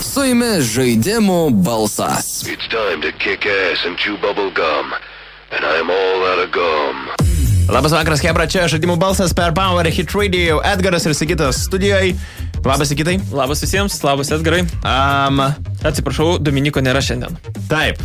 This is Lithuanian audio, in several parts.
Su jumis žaidimų balsas. It's time to kick ass and chew bubble gum. And I'm all out of gum. Labas vakaras, Hebra, čia žaidimų balsas per Power Hit Radio. Edgaras ir Sigitas studijoje. Labas, Sigitai. Labas visiems, labas Edgarai. Atsiprašau, Dominiko nėra šiandien. Taip.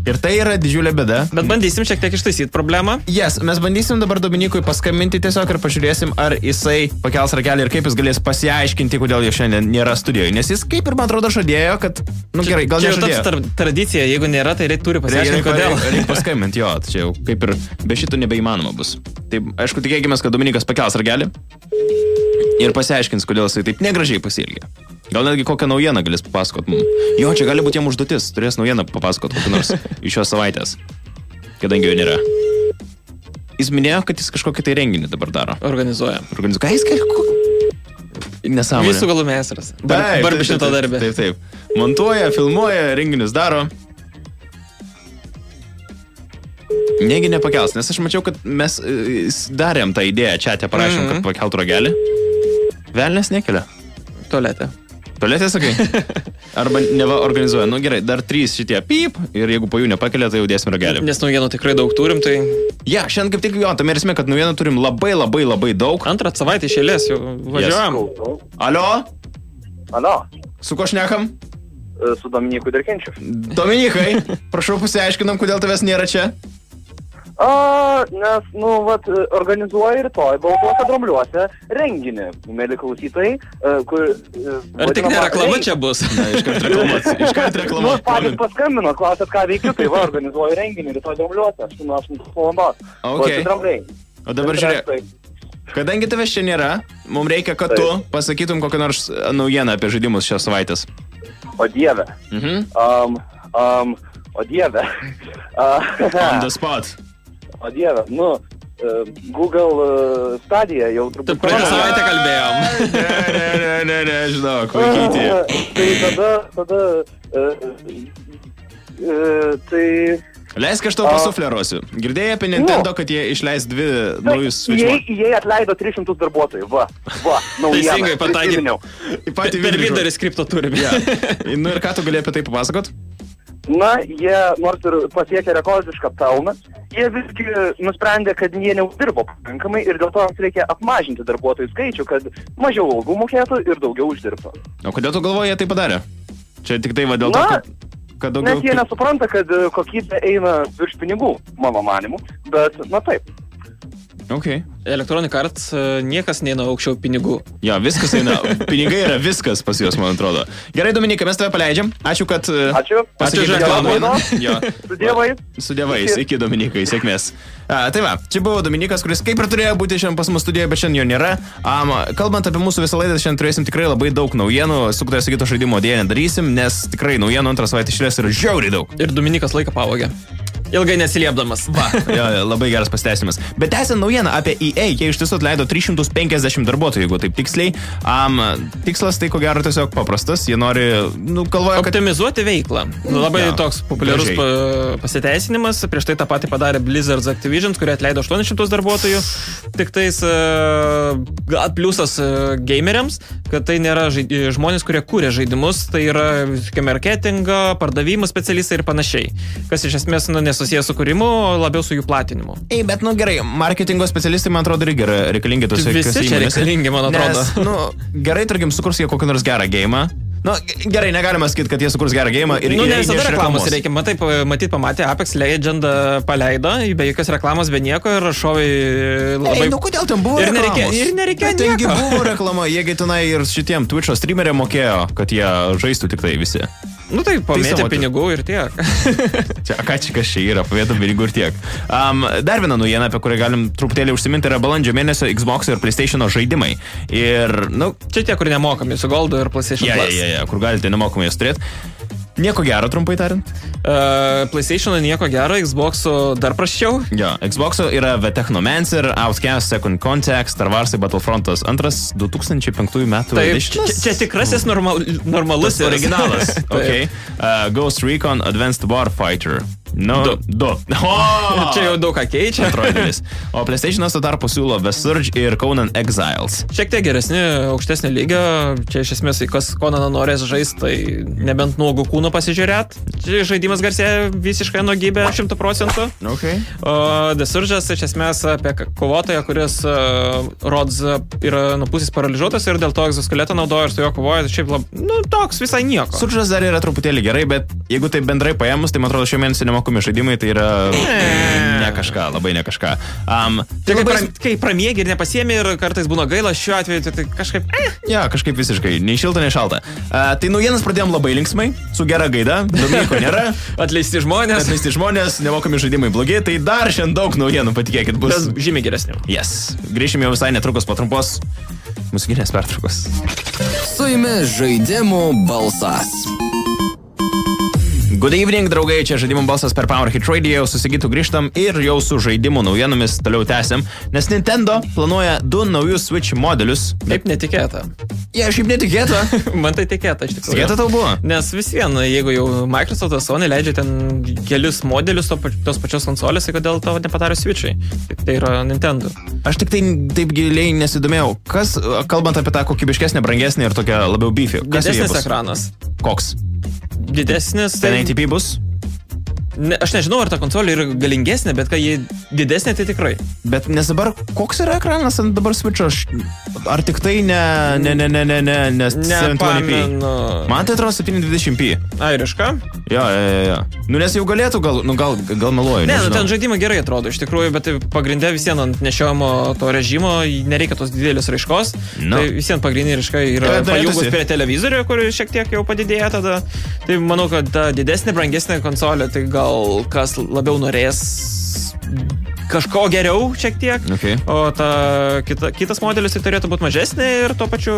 Ir tai yra didžiulė bėda. Bet bandysim šiek tiek ištaisyti problemą. Yes, mes bandysim dabar Dominikui paskambinti tiesiog ir pažiūrėsim, ar jisai pakels ragelį ir kaip jis galės pasiaiškinti, kodėl jo šiandien nėra studijoje. Nes jis kaip ir man atrodo žadėjo, kad, gerai, gal nežadėjo. Čia yra tradicija, jeigu nėra, tai turi pasiaiškinti, kodėl. Reikia paskambinti, jo, čia jau kaip ir be šito nebeįmanoma bus. Tai aišku, tikėkime, kad Dominikas pakels ragelį ir pasiaiškins, kodėl jisai taip negražiai pasielgė. Gal netgi kokią naujieną galės papasakot mums. Jo, čia gali būti jam užduotis, turės naujieną papasakot kokią nors iš šios savaitės, kadangi jo nėra. Jis minėjo, kad jis kažkokį tai renginį dabar daro. Organizuoja. Ką jis nesąmonė. Visų galų meistras. Barbišito darbė. Taip. Montuoja, filmuoja, renginius daro. Negi nepakels, nes aš mačiau, kad mes darėm tą idėją, čiate parašėm, kad pakeltų ragelį. Velnes nekelia. Tualete. Tualetė, sakai? Arba neva organizuoja. Nu gerai, dar 3 šitie pyp ir jeigu po jų nepakelia, tai jau dėsim ragelį. Nes naujienų tikrai daug turim, tai... Ja, šiandien kaip tik jo, tam ir esmė, kad naujienų turim labai daug. Antrą savaitę iš eilės jau važiuojam. Alio? Su ko šnekam? Su Dominiku Derkenčiu. Dominikai, prašau pasiaiškinam, kodėl tavęs nėra čia. Nes, organizuoju rytoj Baltuose Drambliuose renginį, mėly klausytojai, kur... Ar tik ne reklama čia bus? Na, iškart reklamuot. Patys paskambino, klausėt, ką veikiu, tai organizuoju renginį rytoj Drambliuose, 8 valandos. Okay. O dabar žiūrėk, kadangi tavęs čia nėra, mums reikia, kad tu pasakytum kokią nors naujieną apie žaidimus šios savaitės. O dieve. O dieve. On the spot. O dieve, Google Stadia jau turbūt... Praeitą savaitę kalbėjom. Ne, žinok, vaikyti. Tai... Leisk, aš tau pasufleruosiu. Girdėjai apie Nintendo, kad jie išleis 2 naujus Switch? Jie atleido 300 darbuotojų, naujieną. Teisingai patagė. Per vidurį skripto turime. Nu ir ką tu gali apie tai papasakot? Na, jie nors ir pasiekė rekordišką pelną, jie visgi nusprendė, kad jie neuždirbo pakankamai ir dėl to jiems reikia apmažinti darbuotojų skaičių, kad mažiau algų mokėtų ir daugiau uždirbtų. O kodėl tu galvoji, jie tai padarė? Čia tik tai dėl to, kad daugiau... Nes jie nesupranta, kad kokybė eina virš pinigų, mano manimu, bet, taip. Okay. Electronic Arts niekas neina aukščiau pinigų. Jo, viskas eina. Pinigai yra viskas pas juos, man atrodo. Gerai, Dominika, mes tave paleidžiam. Ačiū, kad... Ačiū, Su dievais. Iki, Dominikai, sėkmės. Tai va, čia buvo Dominikas, kuris kaip ir turėjo būti šiandien pas mus studijoje, bet šiandien jo nėra. Kalbant apie mūsų visą laidą, šiandien turėsim tikrai labai daug naujienų. Suktoje Sigito žaidimo dėję nedarysim, nes tikrai naujienų antrą savaitę išlės yra žiauriai daug. Ir Dominikas laiką pavogė. Ilgai nesiliepdamas. Labai geras pasiteisinimas. Bet tęsiant naujieną apie EA, jie iš tiesų atleido 350 darbuotojų, jeigu taip tiksliai. Tikslas tai ko gero tiesiog paprastas. Jie nori, galvoja, kad... Optimizuoti veiklą. Labai toks populiarus pasiteisinimas. Prieš tai tą patį padarė Blizzard's Activision, kurie atleido 800 darbuotojų. Tik tais pliusas gameriams, kad tai nėra žmonės, kurie kūrė žaidimus. Tai yra marketingo, pardavimų specialistai ir panašiai. Kas iš esmės nesusijęs su kūrimu, labiau su jų platinimu. Bet, gerai, marketingo specialistai, man atrodo, irgi yra reikalingi tose įmonėse. Visi čia reikalingi, man atrodo. Nes, gerai, tarkim, sukurs jie kokį nors gerą geimą. Gerai, negalima sakyti, kad jie sukurs gerą geimą ir ne visada reklamos reikia. Matyt, pamatė, Apex Legend paleido, be jokios reklamos, be nieko ir šovai labai... Kodėl ten buvo reklamos? Ir nereikėjo nieko. Tengi buvo reklama, jiegi tenai ir šitiem Twitch'o streameriam mokėjo, kad jie žaistų tik tai visi. Tai pamėtė pinigų ir tiek. Ką čia kas čia yra, pamėtė pinigų ir tiek. Dar viena naujiena, apie kurią galim truputėlį užsiminti, yra balandžio mėnesio Xbox ir PlayStation'o žaidimai. Ir, čia tie, kur nemokami, su Goldu ir PlayStation Plus. Kur galite nemokamai jas turėti. Nieko gero, trumpai tariant. PlayStation'o nieko gero, Xbox'o dar prasčiau. Xbox'o yra The Technomancer, Outcast, Second Contact, Star Wars'ai Battlefront'as 2005 metų. Čia tikrasis normalus originalas. Ghost Recon Advanced Warfighter. Du. Čia jau daug ką keičia. Atrodylis. O PlayStation'as to tarpu siūlo The Surge ir Conan Exiles. Šiek tiek geresni, aukštesnio lygio. Čia iš esmės, kas Conaną norės žaisti, tai nebent nuogų kūnų pasižiūrėt. Čia žaidimas garsėja visiškai nuogybė 100%. Okay. O The Surge'as iš esmės apie kovotoją, kuris rods yra nuo pusės paralyžiuotas ir dėl to egzoskeletą naudoja ir su juo kovoja. Šiaip toks visai nieko. Surge'as dar yra truputėlį gerai, bet jeigu tai bendrai paėmus, tai man atrodo šio mėnesio nemokomi žaidimai, tai yra ne kažką, labai ne kažką. Kai pramiegi ir nepasiemi ir kartais būna gaila, šiuo atveju tai kažkaip... Ja, kažkaip visiškai, nei šilta, nei šalta. Tai naujienas pradėjom labai linksmai, su gera gaida, Dominiko nėra. Atleisti žmonės, nemokomi žaidimai blogi, tai dar šiandien daug naujienų, patikėkit, bus žymiai geresnių. Yes. Grįšime jau visai netrukus po trumpos muzikinės pertraukos. Su jumis žaidimų balsas. Good evening, draugai, čia žaidimų balsas per Power Hit Radio, susigytų grįžtam ir jau su žaidimų naujienomis toliau tęsiam, nes Nintendo planuoja 2 naujus Switch modelius. Taip netikėta. Šiaip netikėta. Man tai tikėta, iš tikrųjų. Tikėta tau buvo? Nes vis vien, jeigu jau Microsoftas, Sony leidžia ten kelius modelius tos pačios konsolės, tai kodėl tavo nepadarė Switch'ai? Tai yra Nintendo. Aš tik tai taip giliai nesidomėjau, kas, kalbant apie tą kokybiškesnę, brangesnę ir tokią labiau beefį. Didesnis ekranas. Koks? Didesnis. Ten ATP bus? Aš nežinau, ar ta konsolė yra galingesnė, bet kai ji didesnė, tai tikrai. Bet nes dabar, koks yra ekranas ant dabar Switch'o? Ar tik tai ne 720p? Man tai atrodo 720p. Airiška? Jo. Nes jau galėtų, gal meluoju. Ne, ten žaidimai gerai atrodo, iš tikrųjų, bet pagrindė visien ant nešiojamo to režimo nereikia tos didelės raiškos. Tai visien pagrindinė raiška yra pajungus prie televizorių, kur šiek tiek jau padidėja tada. Tai manau, kad ta didesnė, brangesnė konsolė, tai gal kas labiau norės kažko geriau šiek tiek, okay. O kitas modelis tai turėtų būti mažesnė ir tuo pačiu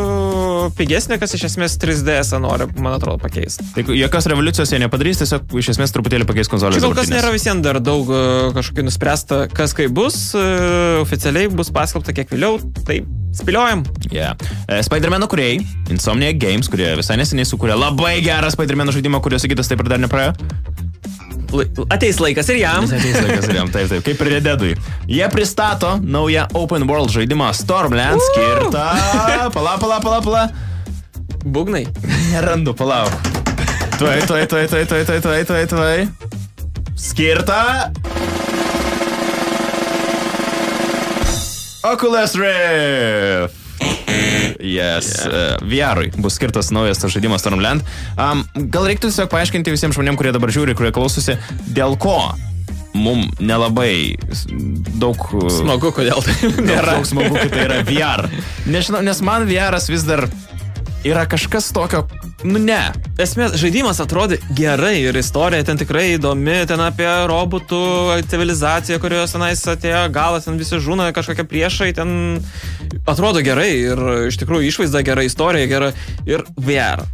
pigesnė, kas iš esmės 3DS nori, man atrodo, pakeisti. Tai jokios revoliucijos jie nepadarys, tiesiog iš esmės truputėlį pakeis konsolės. Kol kas nėra visiems dar daug kažkokių nuspręsta, kas kaip bus, oficialiai bus paskelbta kiek vėliau, tai spėliojam. Spider-Man'o kūrėjai, Insomniac Games, kurie visai neseniai sukūrė labai gerą Spider-Man'o žaidimą, kurio Sigitas taip ir dar nepraėjo. Ateis laikas ir jam. Taip, kaip ir Red Dead'ui. Jie pristato naują Open World žaidimą Stormland skirtą... Pala. Būgnai. Nerandu, palauk. Tuoj. Skirtą... Oculus Rift. Yes. VR-ui bus skirtas naujas tas žaidimas Stormland. Gal reiktų tiesiog paaiškinti visiems žmonėms, kurie dabar žiūri, kurie klausosi, dėl ko mum nelabai daug... Smagu, kodėl tai nėra. Daug smagu, kad tai yra VR. Nežinau, nes man VR-as vis dar yra kažkas tokio... ne. Esmė, žaidimas atrodė gerai ir istorija ten tikrai įdomi, ten apie robotų civilizaciją, kurios tenais atėjo galas, ten visi žūna, kažkokie priešai, ten atrodo gerai ir iš tikrųjų išvaizda gera, istorija gera ir VR.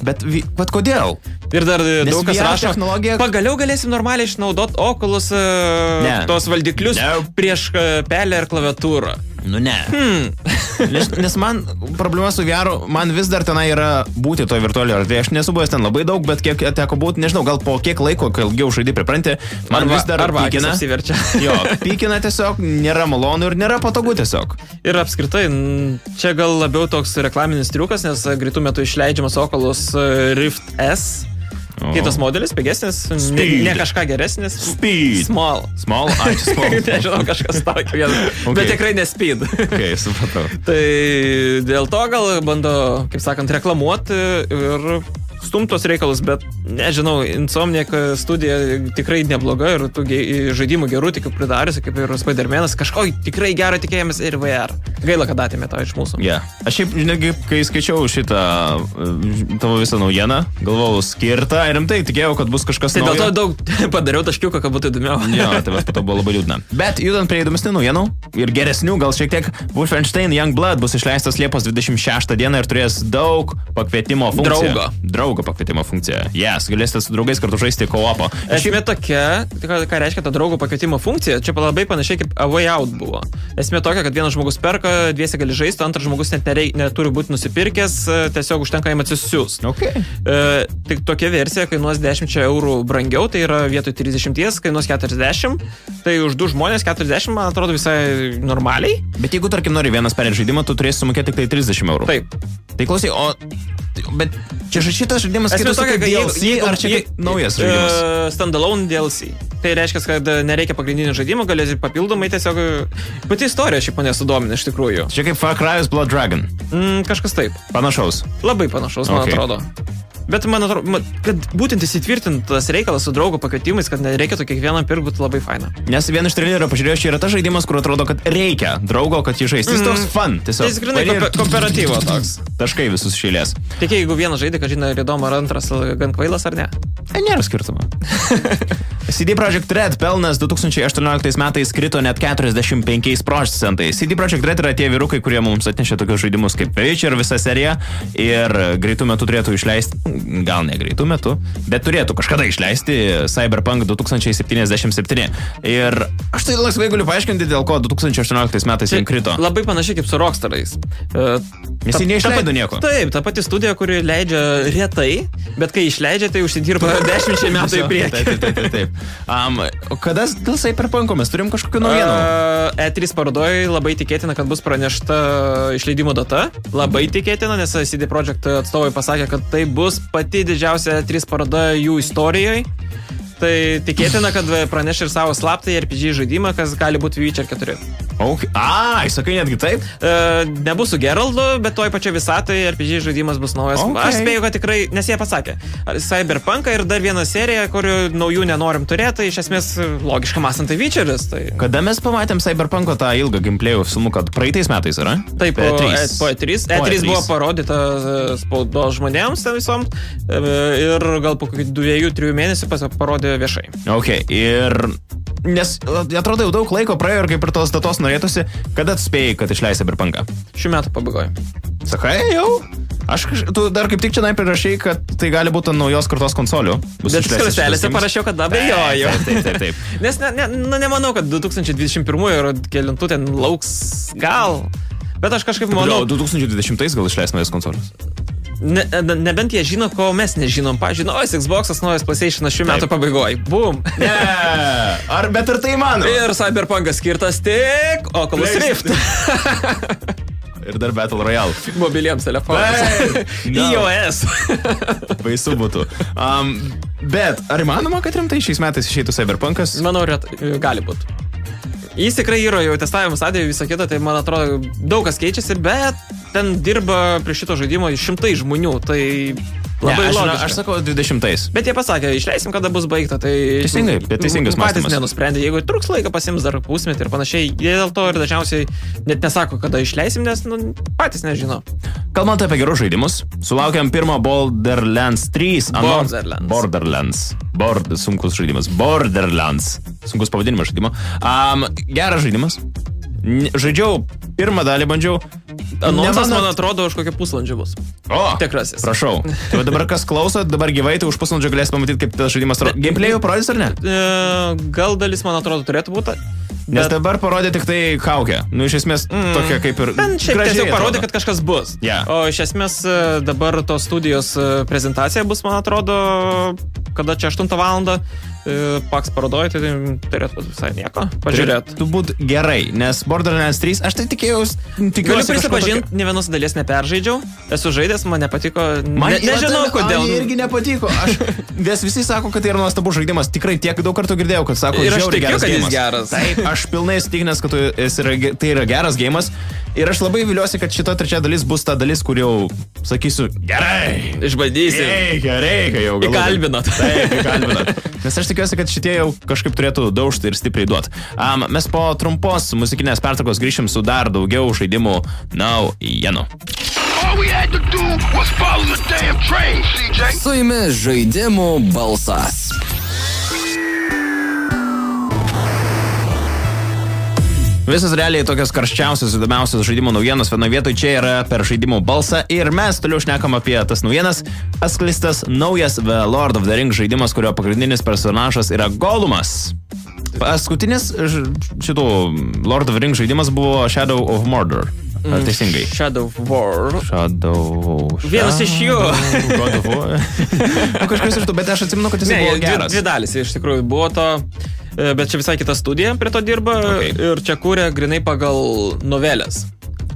Bet kodėl? Ir dar daug kas rašo, technologija... pagaliau galėsim normaliai išnaudoti Oculus tos valdiklius prieš pelę ir klaviatūrą. Ne. Nes man problema su VR, man vis dar tenai yra būti to virtualioje erdvėje. Aš nesu buvęs ten labai daug, bet kiek teko būti, nežinau, gal po kiek laiko, kai ilgiau žaidži pripranti, man vis dar pykina. Jo, pykina tiesiog, nėra malonu ir nėra patogu tiesiog. Ir apskritai, čia gal labiau toks reklaminis triukas, nes greitų metų išleidžiamas Oculus Rift S. Kitas modelis, pigesnis, ne kažką geresnis. Speed. Small. Nežinau, kažkas tokio. Bet tikrai ne Speed. Supratau. Tai dėl to gal bando, kaip sakant, reklamuoti ir stumtos reikalus, bet nežinau, Insomniac studija tikrai nebloga ir tų žaidimų gerų tik pridariusi, kaip ir Spider-Man'as, kažko tikrai gerą tikėjomės ir VR. Gaila, kad atėmė to iš mūsų. Aš šiaip, netgi, kai skaičiau šitą tavo visą naujieną, galvojau skirtą ir rimtai tikėjau, kad bus kažkas naujo. Tai dėl to daug padariau taškiuką, kad būtų įdomiau. Tai vas po to buvo labai liūdna. Bet judant prie įdomesnių naujienų ir geresnių, gal šiek tiek, Wolfenstein Youngblood bus išleistas Liepos 26 dieną ir turės daug pakvietimo funkcijų. draugo pakvietimo funkcija. Yes, galėsite su draugais kartu žaisti co-opą. Esmė tokia, ką reiškia ta draugo pakvietimo funkcija, čia labai panašiai kaip A Way Out buvo. Esmė tokia, kad vienas žmogus perka, dviesi gali žaisti, antras žmogus net neturi būti nusipirkęs, tiesiog užtenka jam atsisiųs. Okay. Tik tokia versija kainuos 10 eurų brangiau, tai yra vietoj 30, kainuos 40, tai už 2 žmonės 40, man atrodo, visai normaliai. Bet jeigu, tarkim, nori vienas perėti žaidimą, tu turėsi sumokėti tik tai 30 eurų. Taip. Tai klausai, bet čia šitas žaidimas skaitosi kaip DLC, ar čia kaip naujas žaidimas? Standalone DLC. Tai reiškia, kad nereikia pagrindinio žaidimo, galėsi papildomai tiesiog... Pati istorija šiaip mane sudomina iš tikrųjų. Čia kaip Far Cry's Blood Dragon. Kažkas taip. Panašaus. Labai panašaus, man atrodo. Bet man atrodo, kad būtent įsitvirtintas reikalas su draugo pakvietimais, kad nereikėtų kiekvieną pirkti, būtų labai faina. Nes vieną iš trailerio pažiūrėjau, čia yra tas žaidimas, kur atrodo, kad reikia draugo, kad jį žaisti. Jis toks fun, tiesiog. Jis grinai kooperatyvo toks. Taškai visus šeilės. Tik jeigu vienas žaidė, kad žinai, ar įdomu, ar antras gan kvailas, ar ne? Nėra skirtumo. CD Projekt Red pelnas 2018 metais krito net 45%. CD Projekt Red yra tie vyrukai, kurie mums atnešė tokius žaidimus kaip Witcher visą seriją ir greitų metų turėtų išleisti, gal ne greitų metų, bet turėtų kažkada išleisti Cyberpunk 2077. Ir aš tai laisvai galiu paaiškinti, dėl ko 2018 metais jam krito. Labai panašiai kaip su Rockstarais. Nes jie neišleido nieko. Taip, ta pati studija, kuri leidžia retai, bet kai išleidžia, tai užsidirba 10 metų į priekį. Taip. O kada dėl Cyberpunko mes turim kažkokių naujienų? E3 parodoje labai tikėtina, kad bus pranešta išleidimo data. Labai tikėtina, nes CD Projekt atstovai pasakė, kad tai bus pati didžiausia E3 paroda jų istorijoje. Tai tikėtina, kad praneš ir savo slaptą RPG žaidimą, kas gali būti Witcher 4. Okay. Sakai netgi taip? Nebus su Geraldu, bet toj pačioj visatai RPG žaidimas bus naujas. Okay. Aš spėju, kad tikrai, nes jie pasakė, Cyberpunką ir dar vieną seriją, kurių naujų nenorim turėti, iš esmės logiškai mąstant tai Witcheris. Tai... Kada mes pamatėm Cyberpunko tą ilgą gameplayų filmuką? Praeitais metais, yra? Taip, po E3. E3 buvo parodyta spaudos žmonėms visom ir gal po 2-3 mėnesių parodė viešai. Ok, ir... Nes atrodo jau daug laiko praėjo ir kaip ir tos datos norėtųsi, kada atspėjai, kad išleis Cyberpunką? Šių metų pabaigoje. Sakai, jau? Tu dar kaip tik čia prirašai, kad tai gali būti naujos kartos konsolių. Bet skliauselėse parašiau, kad abejoju. Taip. Nes nemanau, kad 2021 ir kelintų ten lauks gal. Bet aš kažkaip manau... 2020 gal išleis naujas konsolės. Nebent jie žino, ko mes nežinom. Pavyzdžiui, naujas Xbox'as, naujas PlayStation šių metų pabaigoje. Bum! Bet ir tai mano. Ir Cyberpunkas skirtas tik Oculus Rift. Ir dar Battle Royale. Mobiliems telefonams. iOS. Baisu būtų. Bet ar įmanoma, kad rimtai šiais metais išeitų Cyberpunkas? Manau, gali būti. Jis tikrai yra jau testavimo stadijoje, visą kitą, tai man atrodo daug kas keičiasi, bet ten dirba prie šito žaidimo 100 žmonių, tai labai logiška. Aš sakau 20. Bet jie pasakė, išleisim, kada bus baigta, tai... Teisingas mąstymas. Patys nenusprendė, jeigu truks laiką pasiims dar pusmetį ir panašiai, jie dėl to ir dažniausiai net nesako, kada išleisim, nes patys nežino. Kalbant apie gerus žaidimus, sulaukiam pirmo Borderlands 3. Sunkus žaidimas. Borderlands. Sunkus pavadinimas žaidimo. Geras žaidimas. Žaidžiau pirmą dalį, bandžiau. Anonsas, man atrodo, už kokį pusvalandžių bus. Tikrasis. Prašau. Tai dabar kas klauso, dabar gyvai, tai už pusvalandžio galės pamatyti, kaip tas žaidimas atrodo. Gameplay'ų parodys ar ne? Gal dalis, man atrodo, turėtų būti. Nes dabar parodė tik tai kaukę. Iš esmės tokia kaip ir... Ten šiaip tiesiog parodė, kad kažkas bus. Yeah. O iš esmės dabar tos studijos prezentacija bus, man atrodo, kada čia 8 valandą. Paks parodoja, tai turėtų būti visai nieko. Pažiūrėt. Tu būt gerai, nes Borderlands 3, aš tai tikiuosi... Galiu prisipažinti, ne vienos dalies neperžaidžiau. Esu žaidęs, man nepatiko. Nežinau, kodėl. Man irgi nepatiko. Nes visi sako, kad tai yra nuostabus žaidimas. Tikrai tiek daug kartų girdėjau, kad sako, žiauriai geras geimas. Taip, aš pilnai įsitikinęs, kad tai yra geras geimas. Ir aš labai viliuosi, kad šita trečia dalis bus ta dalis, kur jau sakysiu, gerai. Išbandysim. Gerai, kai jau galvoju. Įkalbinot. Taip, įkalbinot. Nes aš tikiuosi, kad šitie jau kažkaip turėtų daužti ir stipriai duoti. Mes po trumpos muzikinės pertraukos grįšim su dar daugiau žaidimų naujienų. Su jumis žaidimų balsas. Visas realiai tokios karščiausios, įdomiausios žaidimo naujienos vienoje vietoje čia yra per žaidimo balsą ir mes toliau šnekam apie tas naujienas. Atskleistas naujas The Lord of the Rings žaidimas, kurio pagrindinis personažas yra Golumas. Paskutinis šitų Lord of the Rings žaidimas buvo Shadow of Mordor. Ar teisingai? Shadow of War. Vienas iš jų. God of War. Kažkas iš tų, bet aš atsimenu, kad jis buvo geras. Dvi dalis iš tikrųjų buvo to, bet čia visai kita studija prie to dirba ir čia kūrė grinai pagal novelės.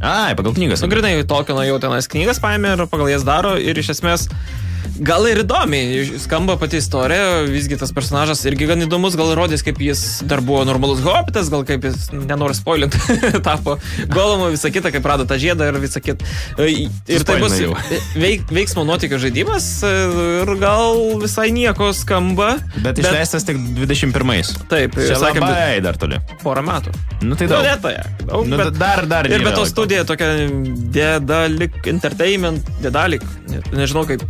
Ai, pagal knygas. Grinai Tolkieno jau tenais knygas paėmė ir pagal jas daro ir iš esmės gal ir įdomiai skamba pati istorija, visgi tas personažas irgi gan įdomus, gal rodys, kaip jis dar buvo normalus hobitas, gal kaip jis, nenori spoilint, tapo Golumu, visą kitą, kaip rado tą žiedą ir visą kitą. Ir tai bus veiksmo nuotykio žaidimas ir gal visai nieko skamba. Bet išleistas tik 21. Taip, čia labai dar toli. Porą metų. Nu tai daug. Dar ir be to studija tokia Dedalic Entertainment, nežinau kaip.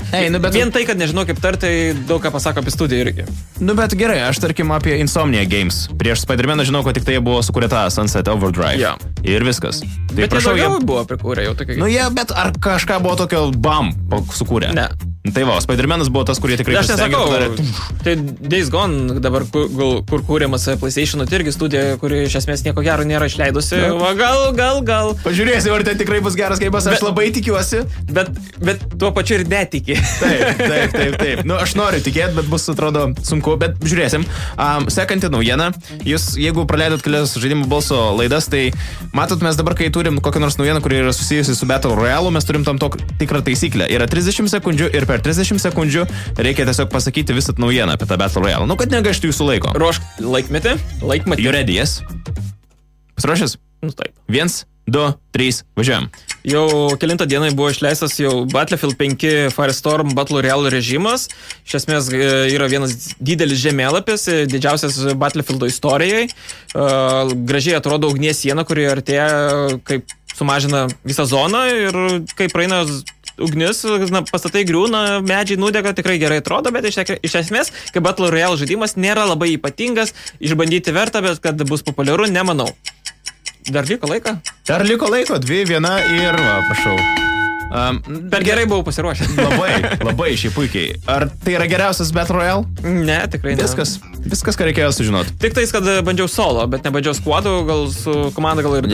Vien tai, kad nežinau kaip tartai, daug ką pasako apie studiją irgi. Nu, bet gerai, aš tarkim apie Insomnia Games. Prieš Spider-Maną žinau, kad tik tai buvo sukūrė tą Sunset Overdrive. Ja. Ir viskas. Tai bet prašau, jie buvo prikūrę jau tokia. Nu, bet ar kažką buvo tokio bam sukūrė? Ne. Tai va, Spider-Manas buvo tas, kurie tikrai pasistengė. Aš nesakau, tai Days Gone dabar, kur kūrėmas PlayStation irgi studija, kuri iš esmės nieko gero nėra išleidusi. Va, gal. Pažiūrėsiu, ar tai tikrai bus geras geimas, aš labai tikiuosi. Bet tuo pačiu ir netiki. Taip. Nu, aš noriu tikėti, bet bus, atrodo, sunku, bet žiūrėsim. Sekanti naujiena. Jūs, jeigu praleidot kelias žaidimų balso laidas, tai matot, mes dabar, kai turim kokią nors naujieną, kuri yra susijusi su Battle Royale, mes turim tam tikrą taisyklę. Yra 30 sekundžių ir per 30 sekundžių reikia tiesiog pasakyti visą naujieną apie tą Battle Royale. Nu, kad negaištų jūsų laiko. Ruošk laikmetį. You ready, yes? Pasiruošęs? Nu, taip. 1, 2, 3, važiuojam. Jau kelintą dieną buvo išleistas jau Battlefield 5 Firestorm Battle Royale režimas. Iš esmės yra vienas didelis žemėlapis, didžiausias Battlefieldo istorijai. Gražiai atrodo ugnies siena, kuri artėja, kaip sumažina visą zoną ir kai praeina ugnis, pastatai griūna, medžiai nudega, tikrai gerai atrodo, bet iš esmės, kaip Battle Royale žaidimas nėra labai ypatingas, išbandyti verta, bet kad bus populiaru, nemanau. Dar liko laiko? Dar liko laiko, 2, 1 ir va, prašau. Per gerai buvau pasiruošęs. Labai šiai puikiai. Ar tai yra geriausias Battle Royale? Ne, tikrai ne. Viskas, ką reikėjo sužinoti. Tik tais, kad bandžiau solo, bet nebandžiau squadų, gal su komanda gal ir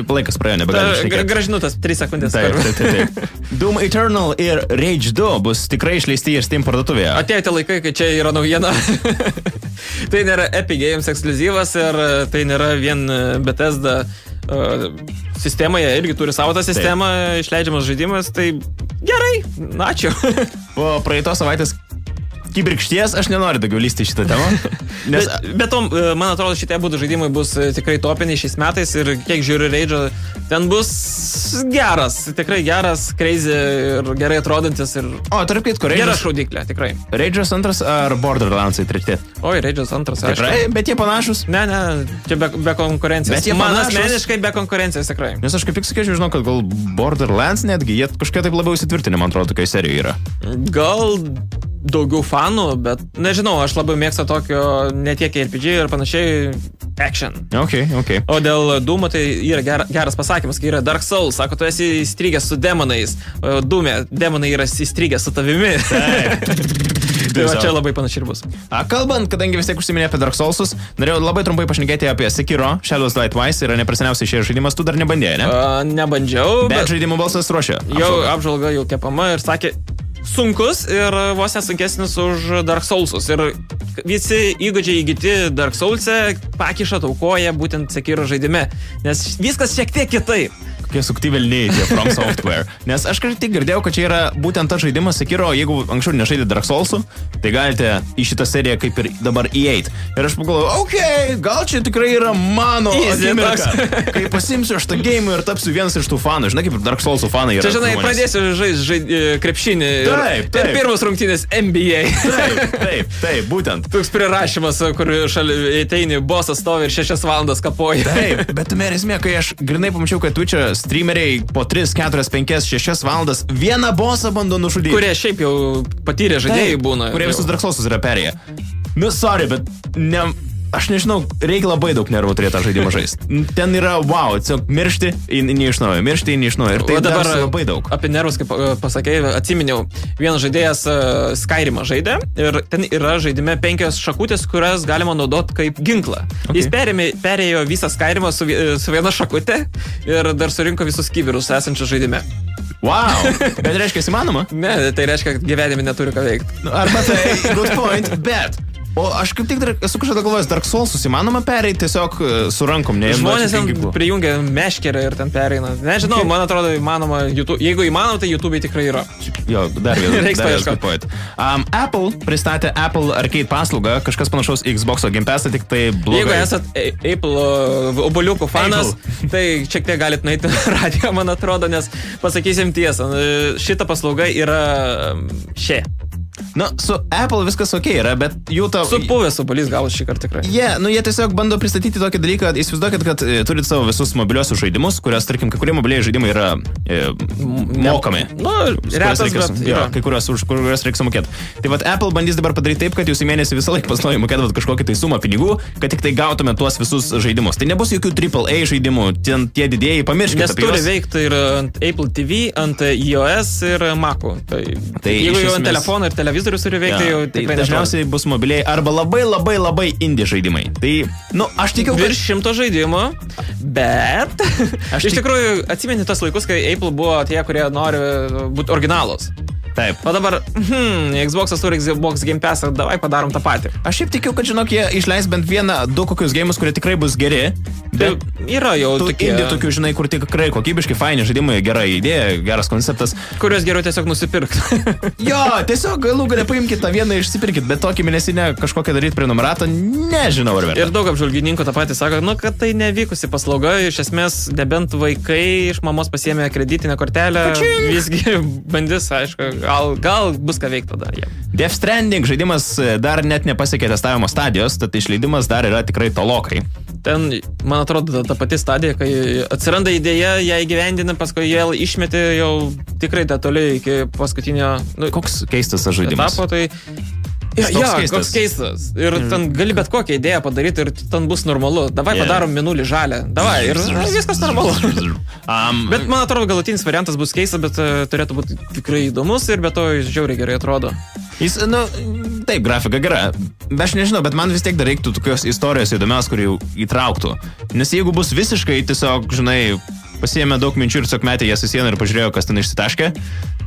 laikas praėjo, nebegalim šnekėti. Gražinu tas 3 sekundės. Taip. Doom Eternal ir Rage 2 bus tikrai išleisti ir Steam parduotuvėje. Atėjote laikai, kai čia yra naujiena. Tai nėra Epic Games ekskliuzyvas ir tai nėra vien Bethesda sistemoje, irgi turi savo tą sistemą, išleidžiamas žaidimas, tai gerai, ačiū. Po praeitos savaitės kibirkšties aš nenoriu daugiau lysti šitą temą. Nes... Bet to, man atrodo, šitie būdų žaidimai bus tikrai topiniai šiais metais ir kiek žiūriu Rage'o, ten bus geras, tikrai geras, crazy ir gerai atrodantis ir... O, tarp kitko, Rage'as... Geras šaudyklė, tikrai. Rage'as 2 ar Borderlands'ai 3? Oi, Rage'as 2, aišku. Tikrai, bet jie panašus? Ne, čia be konkurencijos. Bet jie man panašus? Asmeniškai be konkurencijos, tikrai. Nes aš kaip tik sakyčiau, žinau, kad gal Borderlands netgi, jie kažkiek taip labiau įsitvirtinę, man atrodo, tokia serija yra. Gal... daugiau fanų, bet nežinau, aš labai mėgstu tokio netiek RPG ir panašiai action. Okay. O dėl Doomo tai yra geras pasakymas, kai yra Dark Souls, sako, tu esi įstrigęs su demonais, o Doom'e demonai yra įstrigęs su tavimi. Tai va, čia labai panašiai ir bus. Kalbant, kadangi vis tiek užsiminė apie Dark Soulsus, norėjau labai trumpai pašnekėti apie Sekiro, Shadows Die Twice, yra nepraseniausiai šie žaidimas, tu dar nebandėjai, ne? Nebandžiau, bet žaidimų balsas ruošia. Jau apžvalga jau kepama ir sakė, sunkus ir vos nesunkesnis už Dark Soulsus. Ir visi įgūdžiai įgyti Dark Souls'e pakiša taukoja būtent Sekiro žaidime. Nes viskas šiek tiek kitaip. Kokie sukti velniai tie From Software. Nes aš tik girdėjau, kad čia yra būtent tas žaidimas Sekiro, jeigu anksčiau nežaidė Dark Souls'ų, tai galite į šitą seriją kaip ir dabar įeit. Ir aš pagalvoju, gal čia tikrai yra mano akimirka. Kai pasimsiu aš tą game ir tapsiu vienas iš tų fanų. Žinai, kaip Dark Souls'ų fanai yra. Čia, žinai, pradėsiu žaisti krepšinį. Taip. Ir pirmas rungtynės NBA. Taip, būtent. Toks prirašymas, kur šalia ateini, bosas stovi ir 6 valandas kapoja. Taip, bet tume esmė, kai aš grinai pamačiau, kad Twitch'e streameriai po 3, 4, 5, 6 valandas vieną bosą bando nužudyti. Kurie šiaip jau patyrę žaidėjai būna. Kurie visus Dark Soulsus yra perėję. Nu, sorry, bet aš nežinau, reikia labai daug nervų turėti tą žaidimą žaisti. Ten yra, wow, tiesiog miršti, ne iš naujo, miršti, ne iš naujo. Ir tai dabar labai daug. Apie nervus, kaip pasakei, atsiminiau, vienas žaidėjas Skyrimą žaidė ir ten yra žaidime 5 šakutės, kurias galima naudoti kaip ginklą. Okay. Jis perėjo visą Skyrimą su viena šakutė ir dar surinko visus kibirus esančius žaidime. Wow, bet reiškia, įmanoma? Ne, tai reiškia, kad gyvenime neturi ką veikti. Arba tai, good point, bet... O aš kaip tik dar esu kažkada galvojęs, Dark Soulsus įmanoma pereiti tiesiog su rankom, ne? Žmonės ten prijungia meškerę ir ten pereina. Nežinau, man atrodo įmanoma, jeigu įmanoma, tai YouTube'ai tikrai yra. Jo, dar vienas good point. Apple pristatė Apple Arcade paslaugą, kažkas panašaus Xbox'o Game Pass'ą, tik tai blogai. Jeigu esat Apple oboliukų fanas, tai šiek tiek galit nueiti radiją, man atrodo, nes pasakysim tiesą, šita paslauga yra šia. Nu, su Apple viskas ok yra, bet jų to... Supuvęs obolys gavus šį kartą tikrai. Jie tiesiog bando pristatyti tokį dalyką, įsivaizduokit, kad turit savo visus mobiliosius žaidimus, kurios, tarkim, kai kurie mobiliai žaidimai yra mokami. Nu, retas, bet yra. Kai kurios reikia sumokėti. Tai vat Apple bandys dabar padaryti taip, kad jūs į mėnesį visą laiką pastoviai mokėdavot kažkokį tai sumą pinigų, kad tik tai gautumėt tuos visus žaidimus. Tai nebus jokių AAA žaidimų, tie didėjai, pamirškite. Nes turi veikti ir ant Apple TV, ant iOS ir Mac'ų. Tai jeigu jau ant telefono ir televizorius turi veikti, jau tikrai dažniausiai bus mobiliai arba labai indie žaidimai. Tai, aš tikiu, virš 100 žaidimų, bet iš tikrųjų atsimeni tos laikus, kai Apple buvo tie, kurie nori būti originalus. Taip. O dabar, Xbox'as turi Xbox Game Pass'ą, davai padarom tą patį. Aš šiaip tikiu, kad, žinok, jie išleis bent vieną, du kokius gėjimus, kurie tikrai bus geri. Bet yra jau tokie... Indie tokių, žinai, kur tikrai kokybiškai, faini žaidimai, gera idėja, geras konceptas. Kuriuos geriau tiesiog nusipirkti. Jo, tiesiog galų galę paimkite tą vieną, išsipirkit, bet tokį mėnesinę kažkokią daryti prenumeratą, nežinau ar verta. Ir daug apžvalgininkų tą patį sako, kad tai nevykusi paslauga, iš esmės, nebent vaikai iš mamos pasiėmė kreditinę kortelę, visgi bandys, aišku, gal bus ką veikti tada jie. Death Stranding žaidimas dar net nepasiekė testavimo stadijos, tad išleidimas dar yra tikrai tolokai. Ten, man atrodo, ta pati stadija, kai atsiranda idėja, ją įgyvendina, paskui jie išmetė jau tikrai toli iki paskutinio... Koks keistas tas žaidimas? Etapo, tai... Koks keistas. Ir ten gali bet kokią idėją padaryti ir ten bus normalu. Davai padarom minulį žalę. Davai, ir viskas normalu. Bet man atrodo, galutinis variantas bus keistas, bet turėtų būti tikrai įdomus ir be to jis žiauriai gerai atrodo. Jis, taip, grafika gera. Aš nežinau, bet man vis tiek dar reiktų tokios istorijos įdomios, kur jau įtrauktų. Nes jeigu bus visiškai tiesiog, žinai, pasiėmė daug minčių ir tiesiog metė jas į sieną ir pažiūrėjo, kas ten išsitaškė.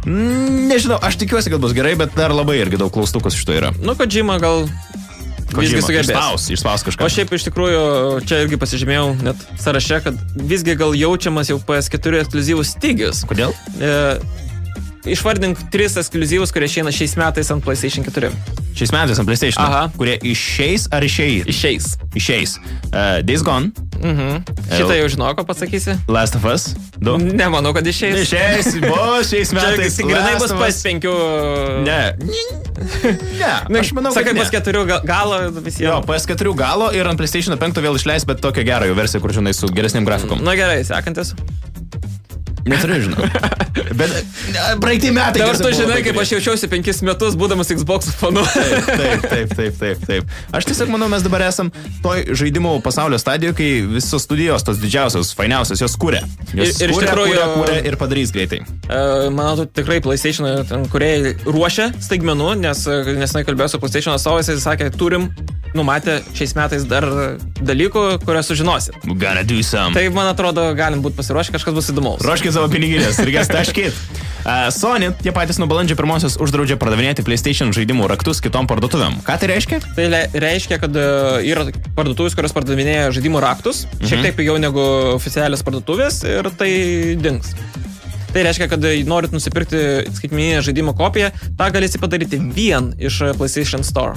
Nežinau, aš tikiuosi, kad bus gerai, bet dar labai irgi daug klaustukos iš to yra. Kojima gal visgi sugebės. Išspaus kažką. O šiaip iš tikrųjų, čia irgi pasižymėjau net sąraše, kad visgi gal jaučiamas jau PS4 ekskliuzyvus stygius. Kodėl? Išvardink 3 ekskliuzyvus, kurie išeina šiais metais ant PlayStation 4. Šiais metais ant PlayStation? Aha. Kurie išeis ar išeis? Išeis. Days Gone. Šitą jau žinau, ko pasakysi. Last of Us 2. Nemanau, kad išeis. Išeis, bus šiais metais. Čia grinai bus PS5. Ne, aš manau, sakai, PS4 galo visiems. Jo, PS4 galo ir ant PlayStation 5 vėl išleis, bet tokią gerą jau versiją, kur žinai, su geresniam grafikom. Na gerai, sekantis. Neturiu, žinau. Bet praeitį metai. Dabar tu žinai, kaip aš jaučiausi 5 metus, būdamas Xbox fanu. Taip. Aš tiesiog manau, mes dabar esam toj žaidimų pasaulio stadijoje, kai visos studijos, tos didžiausios, fainiausios, jos kūrė. Jos kūrė ir padarys greitai. Manau, tikrai PlayStation kūrėjai ruošia staigmenų, nes kalbėjau su PlayStation atstovais, jis sakė, turim numatę šiais metais dar dalykų, kuriuos sužinosit. Gotta do some. Tai, man atrodo, galim būti pasiruošę, kažkas bus įdomaus. Ruoškit savo piniginės, reikės taškit. Sony, tie patys nuo balandžio 1 uždraudžia pardavinėti PlayStation žaidimų raktus kitom parduotuvėm. Ką tai reiškia? Tai reiškia, kad yra parduotuvės, kurios pardavinėja žaidimų raktus, šiek tiek pigiau negu oficialios parduotuvės ir tai dings. Tai reiškia, kad norit nusipirkti skaitmeninę žaidimo kopiją, tą galėsi padaryti vien iš PlayStation Store.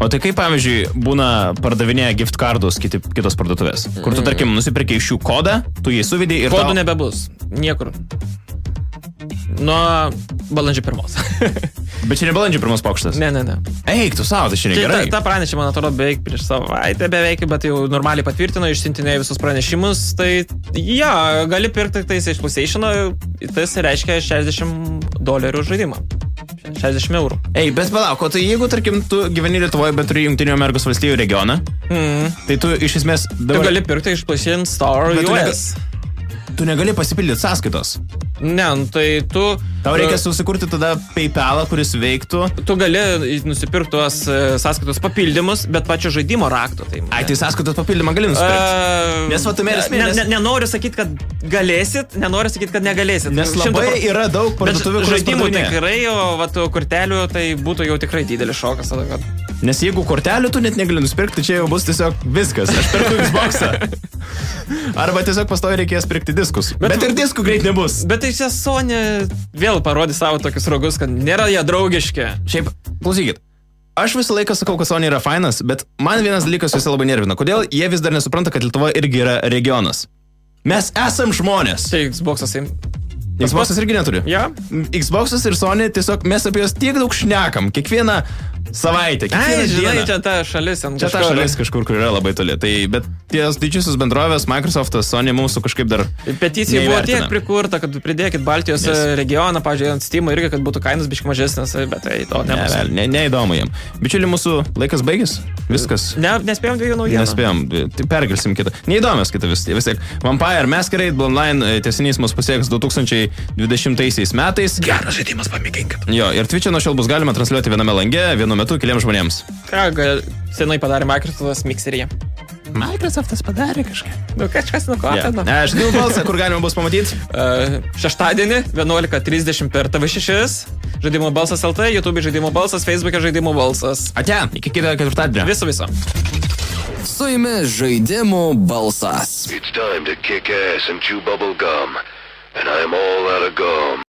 O tai kaip, pavyzdžiui, būna pardavinėja gift cardus kitos parduotuvės, kur tu, tarkim, nusipirkė iš jų kodą, tu jį suvedė ir kodų nebebus. Niekur. Nuo balandžio 1. Bet čia ne balandžio 1 pokštas? Ne. Eik, tu savo, tai šiandien gerai. Ta pranešė, man atrodo, beveik prieš savaitę beveik, bet jau normaliai patvirtino, išsintinėjo visus pranešimus, tai gali pirkti tais iš PlayStation'o, tai reiškia $60 žaidimą. 60 eurų. Ei, bet palauk, o tai jeigu, tarkim, tu gyveni Lietuvoje, bet turi Jungtinių Amerikos valstijų regioną, tai tu iš esmės Tu gali pirkti iš PlayStation Store US. Tu negali pasipildyti sąskaitos. Ne, tai tu... Tau reikia susikurti tada PayPal'ą, kuris veiktų. Tu gali nusipirkti tuos sąskaitos papildymus, bet pačio žaidimo rakto. Tai sąskaitos papildymą gali nusipirkti. Nes va, tame esmė. Nenoriu sakyti, kad galėsit, nenoriu sakyti, kad negalėsit. Nes labai yra daug parduotuvių, kurios žaidimų tikrai, o va, kortelių tai būtų jau tikrai didelis šokas. Nes jeigu kortelių tu net negali nusipirkti, čia jau bus tiesiog viskas. Aš perku Xbox'ą. Arba tiesiog pastovi reikės pirkti diskus. Bet ir diskų greit nebus. Bet tai čia Sony vėl parodė savo tokius rogus, kad nėra jie draugiški. Šiaip, klausykit. Aš visą laiką sakau, kad Sony yra fainas, bet man vienas dalykas visą labai nervina. Kodėl jie vis dar nesupranta, kad Lietuva irgi yra regionas? Mes esam žmonės. Tai Xbox'as. Xbox'as irgi neturi. Ja. Xbox'as ir Sony tiesiog mes apie juos tiek daug šnekam. Kiekvieną savaitę, kiekvieną dieną. Žinai, čia ta šalis. Čia ta šalis kažkur, kur yra labai toli. Tai, bet ties didžiosios bendrovės, Microsoft'as, Sony mūsų kažkaip dar peticija buvo tiek prikurta, kad pridėkit Baltijos regioną, pavyzdžiui, ant Steam'o irgi, kad būtų kainos biškai mažesnės, bet tai to nebus. Neįdomu jiem. Bičiuli, mūsų laikas baigės. Viskas. Nespėjom 2 naujienų. Nespėjom. Tai perkelsim kitą. Neįdomios kitą vis tiek. Vampire Masquerade Bloodline tęsinys mus pasieks 2020 metais. Geras žaidimas, pamėginkit. Jo, ir Twitch'e nuo šiol bus galima transliuoti viename lange, vienu metu keliams žmonėms. Ką senai padarė Microsoftas Mixeryje? Microsoftas padarė kažką. Nu, kažkas nuo ko? Žaidimų balsą, kur galima bus pamatyti? Šeštadienį, 11:30 per TV6. Žaidimų balsas LT, YouTube žaidimų balsas, Facebook'e žaidimų balsas. Ate, iki kito ketvirtadienio. Viso. Su jumis žaidimų balsas. It's time to kick ass and chew bubble gum. And I'm all out of gum.